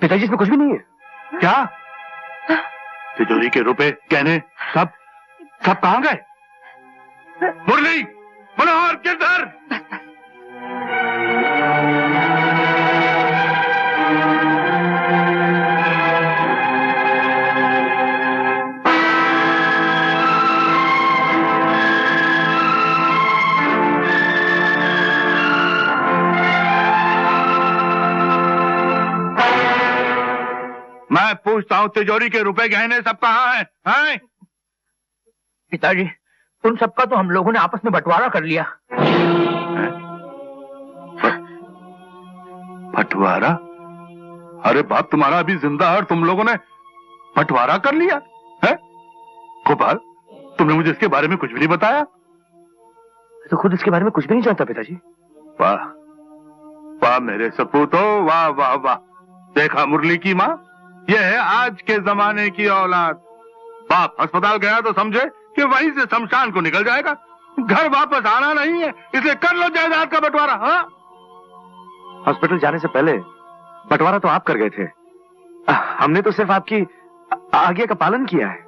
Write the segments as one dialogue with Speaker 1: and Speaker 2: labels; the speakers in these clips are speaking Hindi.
Speaker 1: पिताजी इसमें कुछ भी नहीं है।
Speaker 2: क्या? तिजोरी के रुपए, गहने सब कहां गए? मुरली, मनोहर, किधर? मैं पूछता हूँ, तिजोरी के रुपए गहने सब कहाँ हैं? हैं?
Speaker 1: पिताजी, उन सबका तो हम लोगों ने आपस में बंटवारा कर लिया।
Speaker 2: बंटवारा? अरे बाप तुम्हारा अभी जिंदा है और तुम लोगों ने बंटवारा कर लिया है? गोपाल, तुमने मुझे इसके बारे में कुछ भी नहीं बताया।
Speaker 1: तो खुद इसके बारे में कुछ भी नहीं जानता पिताजी।
Speaker 2: वाह वाह मेरे सपूतो, वाह वाह वाह। देखा मुरली की माँ, यह है आज के जमाने की औलाद। बाप अस्पताल गया तो समझे कि वहीं से शमशान को निकल जाएगा, घर वापस आना नहीं है, इसलिए कर लो जायदाद का बंटवारा। हाँ,
Speaker 1: हॉस्पिटल जाने से पहले बंटवारा तो आप कर गए थे, हमने तो सिर्फ आपकी आज्ञा का पालन किया है।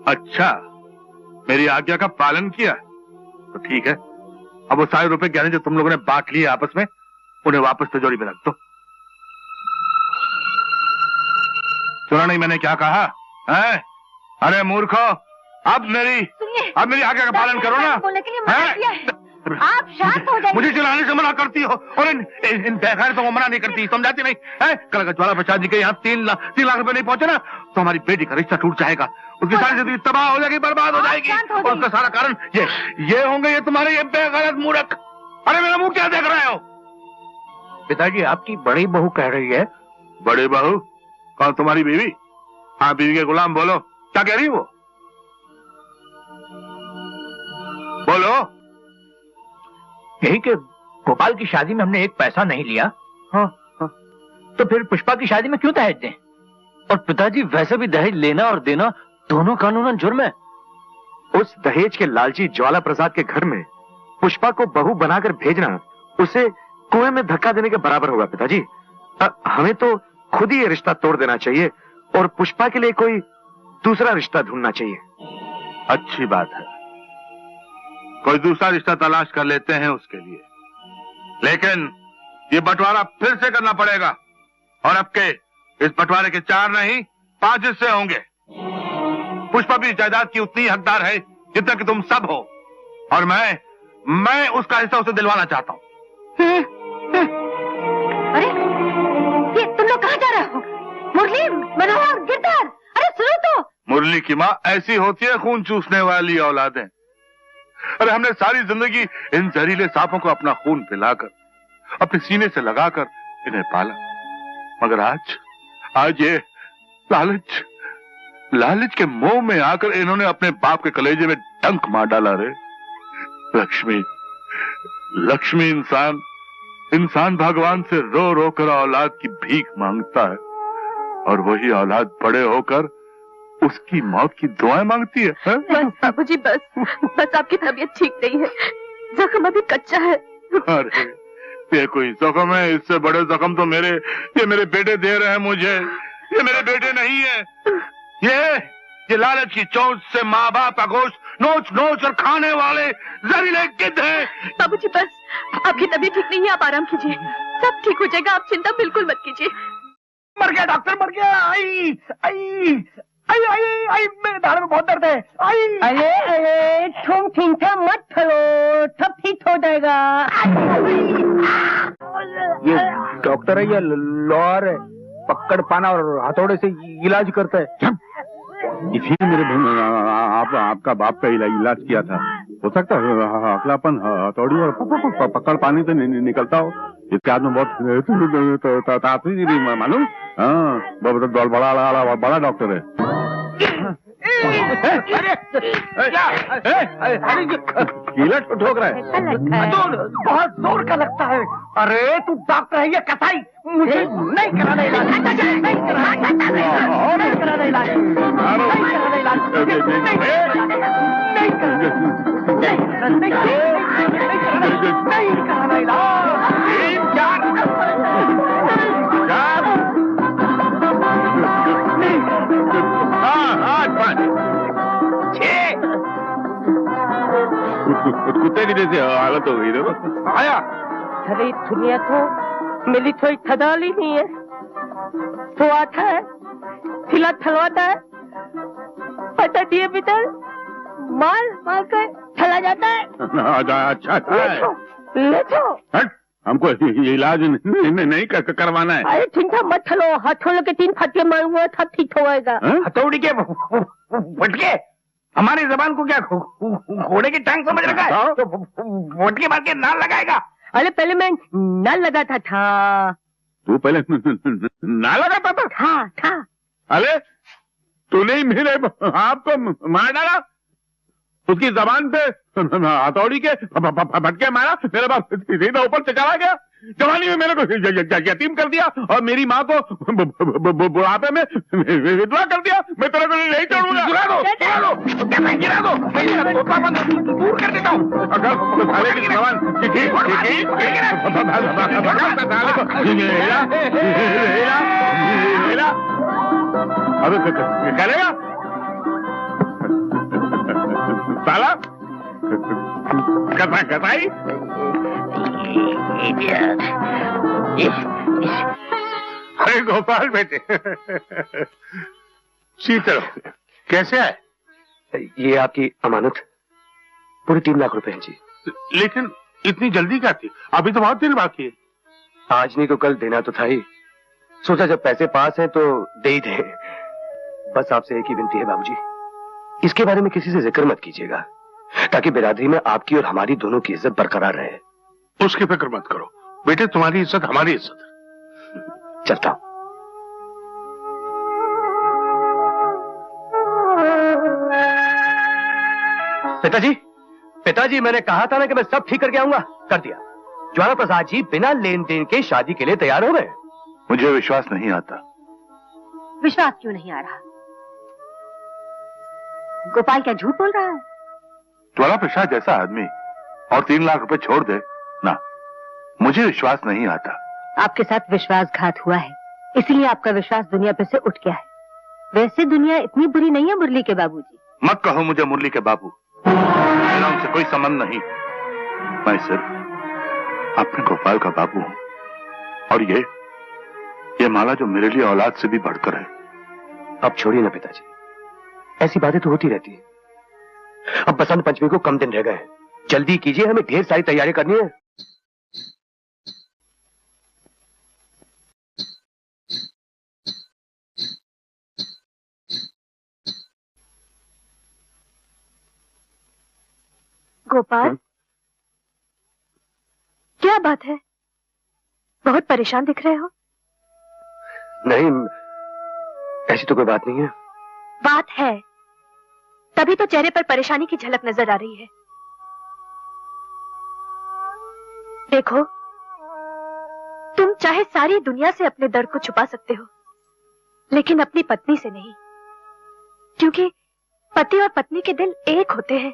Speaker 2: अच्छा, मेरी आज्ञा का पालन किया तो ठीक है। अब वो सारे रुपए गहने जो तुम लोगों ने बांट लिए आपस में, उन्हें वापस तिजोरी में रख दो। सुना नहीं मैंने क्या कहा है? अरे मूर्खो, अब मेरी आज्ञा का पालन करो ना।
Speaker 3: आप शांत हो जाइए।
Speaker 2: मुझे चिल्लाने से मना करती हो और इन बेगैरतों को मना नहीं करती, समझाती नहीं है? कल अगर ज्वाला प्रसाद जी के यहाँ 3 लाख रुपए नहीं पहुंचे ना, तो हमारी बेटी का रिश्ता टूट जाएगा, उसकी सारी जिंदगी तबाह हो जाएगी, बर्बाद हो जाएगी। और उसका सारा कारण ये होंगे, ये तुम्हारे ये बेगैरत मूर्ख। अरे मेरा मुंह क्या देख रहे हो?
Speaker 1: पिताजी, आपकी बड़ी बहू कह रही है।
Speaker 2: बड़ी बहू? कौन, तुम्हारी बीवी? हाँ, बीवी के गुलाम, बोलो क्या कह रही वो? बोलो।
Speaker 1: यही कि गोपाल की शादी में हमने एक पैसा नहीं लिया। हाँ, तो फिर पुष्पा की शादी में क्यों दहेज दें? और पिताजी, वैसे भी दहेज लेना और देना दोनों कानूनन जुर्म है। उस दहेज के लालची ज्वाला प्रसाद के घर में पुष्पा को बहू बनाकर भेजना उसे कुएं में धक्का देने के बराबर होगा पिताजी। हमें तो खुद ही ये रिश्ता तोड़ देना चाहिए और पुष्पा के लिए कोई दूसरा रिश्ता ढूंढना चाहिए।
Speaker 2: अच्छी बात है, कोई दूसरा रिश्ता तलाश कर लेते हैं उसके लिए, लेकिन ये बंटवारा फिर से करना पड़ेगा। और अब के इस बंटवारे के 4 नहीं 5 हिस्से होंगे। पुष्पा भी जायदाद की उतनी हकदार है जितना कि तुम सब हो, और मैं उसका हिस्सा उसे दिलवाना चाहता हूँ।
Speaker 3: अरे ये तुम लोग कहाँ जा रहे हो? मुरली, मनोहर, गिरधर, अरे सुनो तो।
Speaker 2: मुरली की माँ, ऐसी होती है खून चूसने वाली औलादें। अरे हमने सारी जिंदगी इन जहरीले सांपों को अपना खून पिलाकर, अपने सीने से लगाकर इन्हें पाला, मगर आज ये लालच के मोह में आकर इन्होंने अपने बाप के कलेजे में डंक मार डाला। रे लक्ष्मी इंसान भगवान से रो रो कर औलाद की भीख मांगता है, और वही औलाद बड़े होकर उसकी मौत की दुआएं मांगती है।
Speaker 3: बस बाबूजी, बस आपकी तबीयत ठीक नहीं है, जख्म अभी कच्चा है।
Speaker 2: अरे ये कोई जख्म है? इससे बड़े जख्म तो ये मेरे बेटे दे रहे हैं मुझे। ये मेरे बेटे नहीं है, ये लालच की चोट से माँ बाप का गोश्त नोच और खाने वाले जहरीले गिद्ध हैं।
Speaker 3: बाबूजी बस, आपकी तबीयत ठीक नहीं है, आप आराम कीजिए, सब ठीक हो जाएगा, आप चिंता बिल्कुल मत कीजिए।
Speaker 1: मर गया डॉक्टर, मर गया। आई आई आई आई आई, मेरे दाढ़ में बहुत दर्द है। आई
Speaker 4: अरे तुम चिंता मत करो, सब ठीक हो जाएगा।
Speaker 1: ये डॉक्टर है या लॉयर है? पकड़ पाना और हथौड़े से इलाज करता है।
Speaker 2: इसी मेरे आपका बाप का इलाज किया था। हो सकता है अकलापन हथौड़ी और पकड़ पानी से निकलता हो। इसके हाथ में बहुत ताकत मालूम। हाँ, बड़ा डॉक्टर है। कीला ठोक रहा है,
Speaker 1: बहुत जोर का लगता है। अरे तू डॉक्टर है या कसाई? मुझे नहीं कराना इलाज, नहीं कराना इलाज।
Speaker 2: कुत्ते की जैसी हालत हो गई। देखो आया।
Speaker 4: अरे दुनिया तो मेरी थोड़ी थदाली नहीं है, तो आता है खिला थलवाता है, पता दिए भीतर मार मार कर चला जाता है।
Speaker 2: अच्छा
Speaker 4: ले जाओ।
Speaker 2: हट, हमको ये इलाज नहीं करवाना है।
Speaker 4: अरे चिंता मत चलो, हाथों के 3 फटके मारूंगा सब ठीक हो जाएगा।
Speaker 1: हथौड़ी के फटके, हमारी जबान को क्या घोड़े की टांग समझ रखा है? तो फटके मार के नाल लगाएगा।
Speaker 4: अरे पहले मैं नल लगाता था।
Speaker 2: तू पहले ना लगाता
Speaker 4: था।
Speaker 2: अरे तूने ही मेरे आपको मार डाला, उसकी जबान पे हथौड़ी के फटके मारा, मेरे बाप सीधा ऊपर से चला गया, जवानी में मेरे को यतीम कर दिया और मेरी माँ को बुढ़ापे में विधवा कर दिया। मैं तेरे को नहीं छोड़ूंगा। गिरा दो, दूर कर देता हूँ। अगर साले की जबान अब करेगा साला कसाई। अरे गोपाल बेटे, शीतल कैसे आए?
Speaker 5: ये आपकी अमानत पूरे 3 लाख रुपए हैं जी।
Speaker 2: लेकिन इतनी जल्दी क्या थी? अभी तो बहुत दिन बाकी है।
Speaker 5: आज नहीं तो कल देना तो था ही, सोचा जब पैसे पास हैं तो दे ही दे। बस आपसे एक ही विनती है बाबूजी, इसके बारे में किसी से जिक्र मत कीजिएगा, ताकि बिरादरी में आपकी और हमारी दोनों की इज्जत बरकरार रहे।
Speaker 2: उसकी फिक्र मत करो बेटे, तुम्हारी इज्जत हमारी इज्जत है।
Speaker 5: चलता हूं। पिताजी, मैंने कहा था ना कि मैं सब ठीक करके आऊंगा, कर दिया। ज्वाला प्रसाद जी बिना लेन देन के शादी के लिए तैयार हो गए।
Speaker 2: मुझे विश्वास नहीं आता।
Speaker 3: विश्वास क्यों नहीं आ रहा? गोपाल क्या झूठ बोल रहा है?
Speaker 2: ज्वाला प्रसाद जैसा आदमी और 3 लाख रुपए छोड़ दे ना, मुझे विश्वास नहीं आता।
Speaker 3: आपके साथ विश्वासघात हुआ है, इसलिए आपका विश्वास दुनिया पे से उठ गया है। वैसे दुनिया इतनी बुरी नहीं है मुरली के बाबूजी।
Speaker 2: मत कहो मुझे मुरली के बाबू, मेरा उनसे कोई संबंध नहीं। मैं सिर्फ अपने गोपाल का बाबू हूं, और ये माला जो मेरे लिए औलाद से भी बढ़कर है।
Speaker 5: अब छोड़िए ना पिताजी, ऐसी बातें तो होती रहती है। अब बसंत पंचमी को कम दिन रह गए, जल्दी कीजिए, हमें ढेर सारी तैयारी करनी है।
Speaker 3: गोपाल, क्या बात है? बहुत परेशान दिख रहे हो।
Speaker 5: नहीं, ऐसी तो कोई बात नहीं है।
Speaker 3: बात है, तभी तो चेहरे पर परेशानी की झलक नजर आ रही है। देखो, तुम चाहे सारी दुनिया से अपने दर्द को छुपा सकते हो, लेकिन अपनी पत्नी से नहीं, क्योंकि पति और पत्नी के दिल एक होते हैं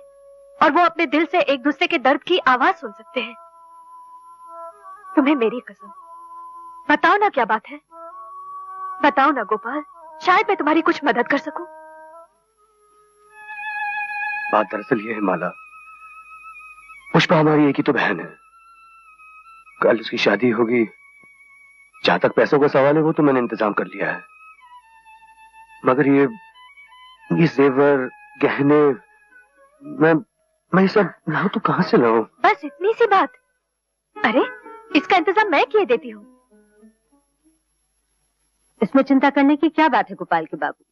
Speaker 3: और वो अपने दिल से एक दूसरे के दर्द की आवाज सुन सकते हैं। तुम्हें मेरी कसम, बताओ ना क्या बात है, बताओ ना गोपाल, शायद मैं तुम्हारी कुछ मदद कर सकूं।
Speaker 5: बात दरअसल ये है माला, पुष्पा हमारी एक ही तो बहन है। कल उसकी शादी होगी, जहां तक पैसों का सवाल है वो तो मैंने इंतजाम कर लिया है, मगर ये जेवर गहने मैं ये सब लाऊं तो कहां से लाऊं?
Speaker 3: बस इतनी सी बात? अरे इसका इंतजाम मैं किए देती हूँ।
Speaker 4: इसमें चिंता करने की क्या बात है गोपाल के बाबू,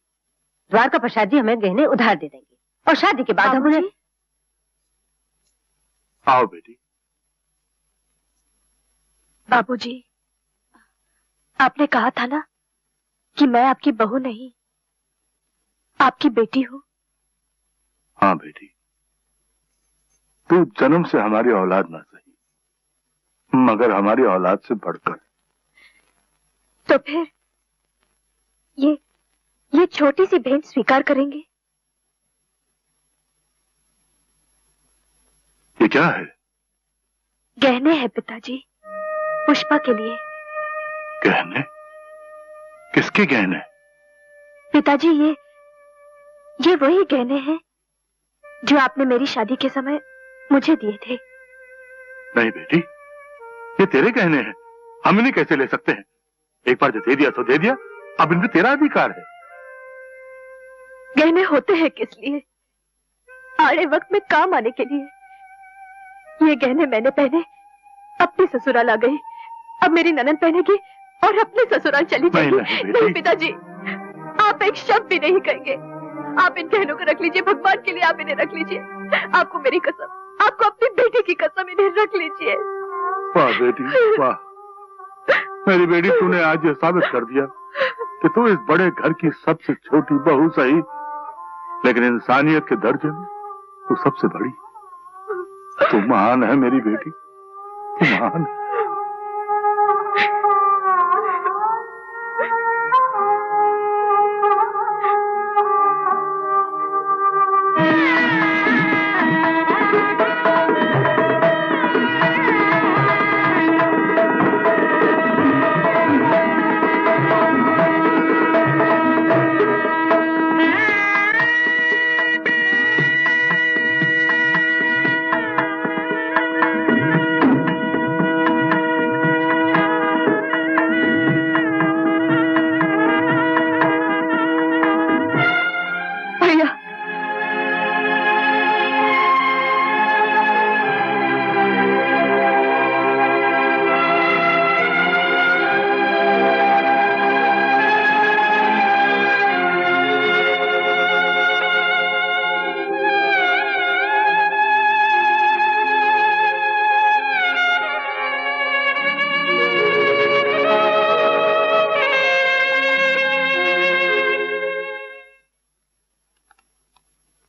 Speaker 4: द्वारका प्रसाद जी हमें गहने उधार दे देंगे और शादी के बाद हम उन्हें।
Speaker 2: आओ बेटी।
Speaker 3: बाबूजी, आपने कहा था ना कि मैं आपकी बहू नहीं, आपकी बेटी हूँ।
Speaker 2: हाँ बेटी, तू जन्म से हमारी औलाद ना सही, मगर हमारी औलाद से बढ़कर।
Speaker 3: तो फिर ये छोटी सी भेंट स्वीकार करेंगे?
Speaker 2: ये क्या है?
Speaker 3: गहने हैं पिताजी, पुष्पा के लिए।
Speaker 2: गहने? किसके गहने?
Speaker 3: पिताजी ये वही गहने हैं जो आपने मेरी शादी के समय मुझे दिए थे।
Speaker 2: नहीं बेटी, ये तेरे गहने हैं, हम इन्हें कैसे ले सकते हैं? एक बार जो दे दिया तो दे दिया, अब इनमें तेरा अधिकार है।
Speaker 3: गहने होते हैं किस लिए? आड़े वक्त में काम आने के लिए। ये गहने मैंने पहने, अपनी ससुराल आ गई, अब मेरी ननद पहनेगी और अपने ससुराल चली जाएगी। नहीं पिताजी, आप एक शब्द भी नहीं कहेंगे। आप इन गहनों को रख लीजिए, भगवान के लिए आप इन्हें रख लीजिए। आपको मेरी कसम, आपको अपनी बेटी की कसम, इन्हें रख लीजिए।
Speaker 2: वाह बेटी वाह, मेरी बेटी, तूने आज ये साबित कर दिया कि तू इस बड़े घर की सबसे छोटी बहू सही, लेकिन इंसानियत के दर्जे में तू सबसे बड़ी। तू महान है मेरी बेटी, तू महान।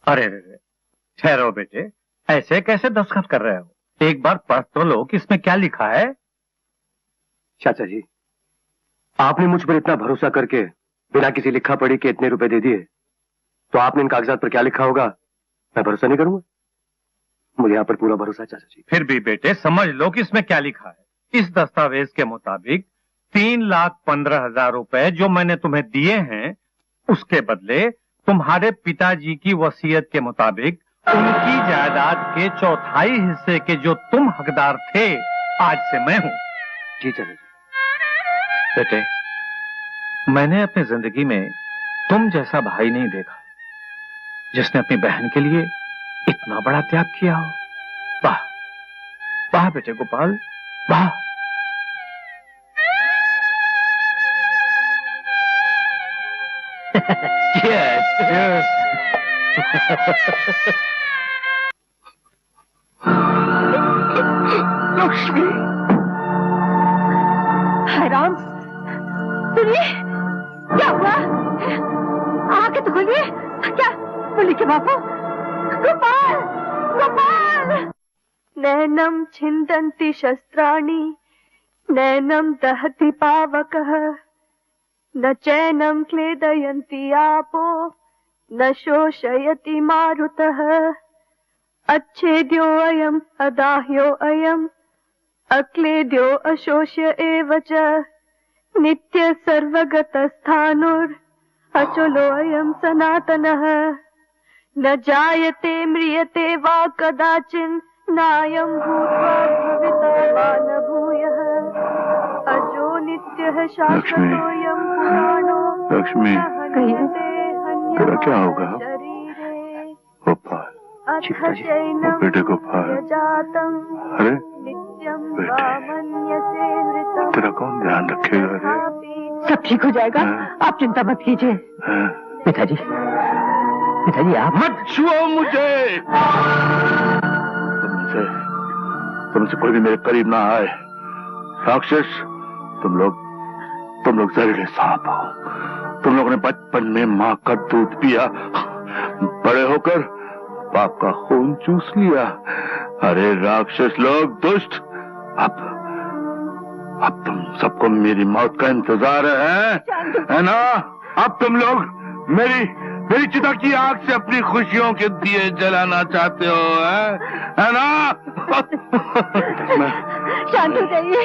Speaker 1: अरे ठहरो बेटे, ऐसे कैसे दस्तखत कर रहे हो? एक बार पढ़ तो लो कि इसमें क्या लिखा है।
Speaker 5: चाचा जी, आपने मुझ पर इतना भरोसा करके बिना किसी लिखा पढ़ी के इतने रुपए दे दिए, तो आपने इन कागजात पर क्या लिखा होगा मैं भरोसा नहीं करूंगा? मुझे यहाँ पर पूरा भरोसा है चाचा जी।
Speaker 1: फिर भी बेटे समझ लो कि इसमें क्या लिखा है। इस दस्तावेज के मुताबिक 3,15,000 रुपए जो मैंने तुम्हें दिए हैं, उसके बदले तुम्हारे पिताजी की वसीयत के मुताबिक उनकी जायदाद के 1/4 हिस्से के जो तुम हकदार थे, आज से मैं हूं।
Speaker 5: जी चाचा जी।
Speaker 1: बेटे, मैंने अपनी जिंदगी में तुम जैसा भाई नहीं देखा जिसने अपनी बहन के लिए इतना बड़ा त्याग किया हो। वाह वाह बेटे गोपाल, वाह। Yes, yes.
Speaker 2: लक्ष्मी,
Speaker 3: हाय राम, सुनिए क्या हुआ? आके तो खोलिए। क्या बोली के बापू? गोपाल, गोपाल। नैनम छिन्दन्ति शस्त्राणि, नैनम दहति पावकः, न चैनम क्लेदयन्ति आपो, न शोषयति मारुतः। अच्छेद्यो अयम् अदाह्यो अयम्, अक्लेद्यो अशोष्य एव च। नित्य सर्वगतस्थाणुर्, अचलो अयम् सनातनः। न जायते म्रियते वा कदाचिन्, नायम् भूत्वा भविता वा न भूयः। अजो नित्यः शाश्वतोऽयम् पुराणो।
Speaker 2: लक्ष्मी, तेरा क्या होगा? गोपाल, बेटे गोपाल, अरे बेटे, तेरा कौन ध्यान रखेगा रे?
Speaker 4: सब ठीक हो जाएगा, आप चिंता मत कीजिए।
Speaker 1: पिताजी, पिताजी आप
Speaker 2: मत छुओ मुझे। तुमसे कोई भी मेरे करीब ना आए। राक्षस, तुम लोग जहरीले सांप हो। तुम लोगों ने बचपन में माँ का दूध पिया, बड़े होकर बाप का खून चूस लिया। अरे राक्षस लोग, दुष्ट, अब तुम सबको मेरी मौत का इंतजार है ना? अब तुम लोग मेरी चिता की आग से अपनी खुशियों के दिए जलाना चाहते हो, है ना?
Speaker 3: शांत हो जाइए।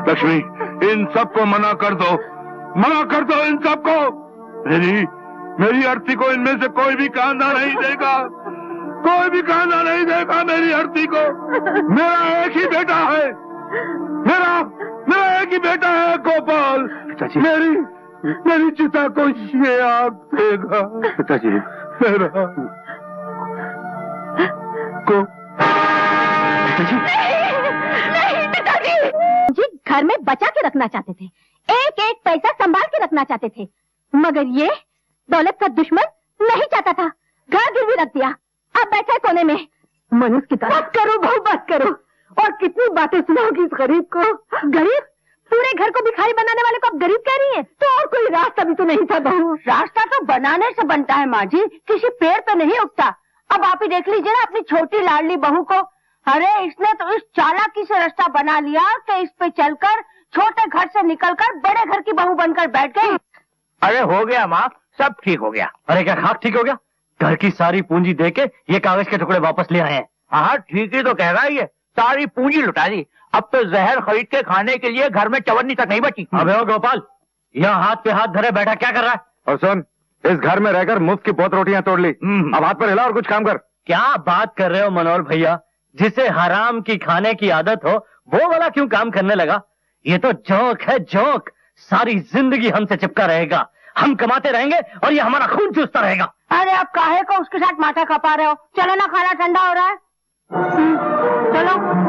Speaker 2: लक्ष्मी, इन सबको मना कर दो इन सबको। मेरी अर्थी को इनमें से कोई भी कांधा नहीं देगा। कोई भी खाना नहीं देगा मेरी आरती को। मेरा एक ही बेटा है, मेरा एक ही बेटा है गोपाल।
Speaker 5: पिताजी,
Speaker 2: मेरी चिता को ये आग देगा।
Speaker 5: पिताजी,
Speaker 2: मेरा को
Speaker 5: पिताजी,
Speaker 3: नहीं पिताजी जी घर में बचा के रखना चाहते थे, एक एक पैसा संभाल के रखना चाहते थे, मगर ये दौलत का दुश्मन नहीं चाहता था, घर गिरवी रख दिया। अब बैठे कोने में मनुष्य की तरह। बस करो बहू, बस करो। और कितनी बातें सुनाओगी इस गरीब को? गरीब? पूरे घर को भिखारी बनाने वाले को अब गरीब कह रही है? तो और कोई रास्ता भी तो नहीं था बहू।
Speaker 4: रास्ता तो बनाने से बनता है माँ जी, किसी पेड़ पे नहीं उगता। अब आप ही देख लीजिए ना अपनी छोटी लाडली बहू को। अरे इसने तो इस चालाकी से रास्ता बना लिया कि इस पे चलकर छोटे घर से निकलकर बड़े घर की बहू बनकर बैठ गई।
Speaker 1: अरे हो गया माँ, सब ठीक हो गया।
Speaker 5: अरे क्या खाक ठीक हो गया? घर की सारी पूंजी दे के ये कागज के टुकड़े वापस ले आए हैं।
Speaker 1: हाँ ठीक ही तो कह रहा है, ये सारी पूंजी लुटा दी। अब तो जहर खरीद के खाने के लिए घर में चवन्नी तक नहीं बची।
Speaker 5: अबे ओ गोपाल, यहाँ हाथ पे हाथ धरे बैठा क्या कर रहा है?
Speaker 2: और सुन, इस घर में रहकर मुफ्त की बहुत रोटियां तोड़ ली, अब हाथ पर हिला और कुछ काम कर।
Speaker 5: क्या बात कर रहे हो मनोहर भैया? जिसे हराम की खाने की आदत हो वो वाला क्यों काम करने लगा? ये तो जोक है, जोक। सारी जिंदगी हमसे चिपका रहेगा, हम कमाते रहेंगे और ये हमारा खून चूसता रहेगा।
Speaker 4: अरे आप काहे को उसके साथ माथा खपा रहे हो? चलो ना, खाना ठंडा हो रहा है। चलो।